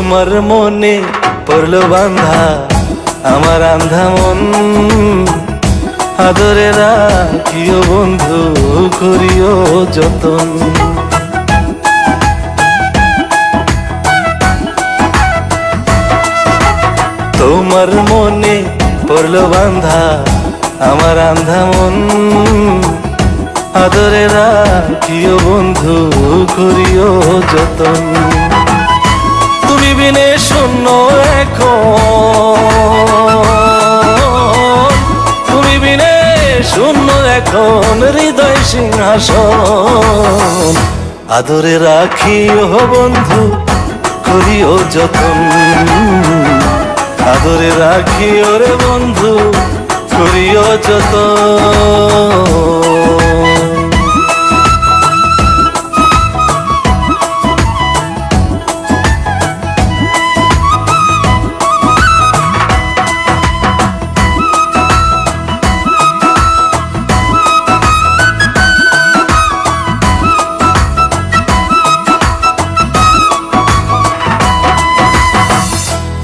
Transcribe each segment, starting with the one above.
তোমার মনে পড়লো বান্ধা আমার আন্ধা মন, আদরে রাখিও বন্ধু করিও যতন। তোমার মনে পড়লো বান্ধা আমার আন্ধা মন, আদরে রাখিও বন্ধু করিও যতন। তুমি বিনে শূন্য এখন, তুমি বিনে শূন্য এখন হৃদয় সিংহাসন, আদরে রাখিও বন্ধু করিও যতন। আদরে রাখিও রে বন্ধু করিও যতন।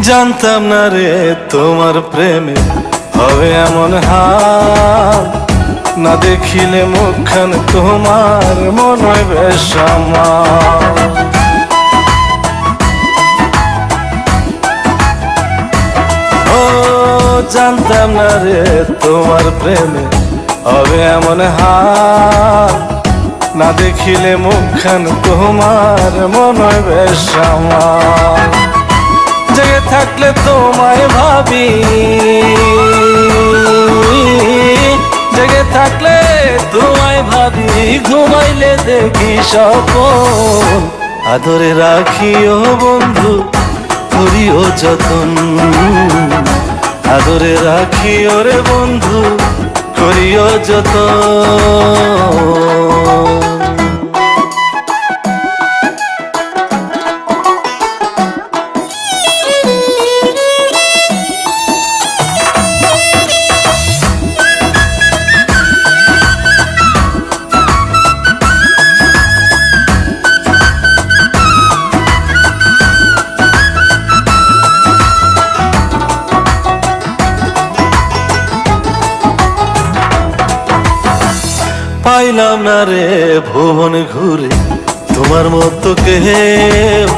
জানতাম না রে তোমার প্রেমে হবে এমন হাল, না দেখিলে মুখখান তোমার মনে হয় বেশ আমার। ও জানতাম না রে তোমার প্রেমে হবে এমন হাল, না দেখিলে মুখখান তোমার মনে হয় বেশ আমার। জেগে থাকলে তোমায় ভাবি, জেগে থাকলে তোমায় ভাবি, ঘুমাইলে দেখি স্বপ্ন, আদরে রাখিও বন্ধু করিও যতন। আদরে রাখিও রে বন্ধু করিও যতন। পাইলাম না রে ভুবন ঘুরে তোমার মতো কেউ,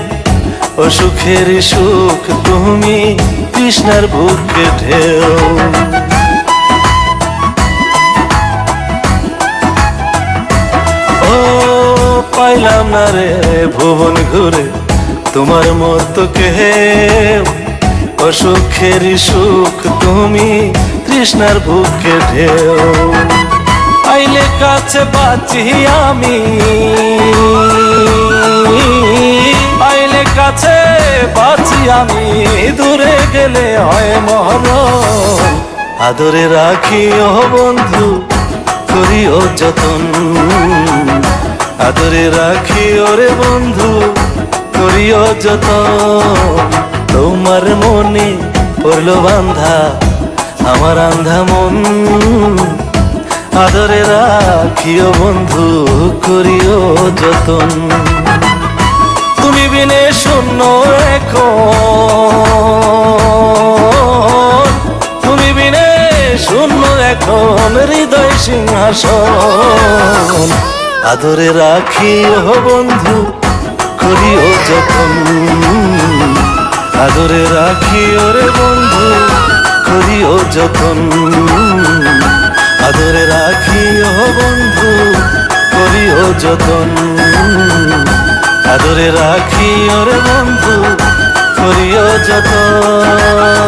ও সুখের সুখ তুমি কৃষ্ণার বুকে ঢেউ। ও পাইলাম না রে ভুবন ঘুরে তোমার মতো কেউ, ও সুখের সুখ তুমি কৃষ্ণার বুকে ঢেউ। আইলে কাছে বাঁচি আমি, আইলে কাছে বাঁচি আমি, দূরে গেলে হয় মরণ, আদরে রাখিও বন্ধু করিও যতন। আদরে রাখিও রে বন্ধু করিও যতন। তোমার মনে পড়লো বান্ধা আমার আন্ধা মন, আদরে রাখিও বন্ধু করিও যতন। তুমি বিনে শূন্য এখন, তুমি বিনে শূন্য এখন হৃদয় সিংহাসন, আদরে রাখিও বন্ধু করিও যতন। আদরে রাখিও রে বন্ধু করিও যতন। আদরে রাখিও বন্ধু করিও যতন। আদরে রাখিও রে বন্ধু করিও যতন।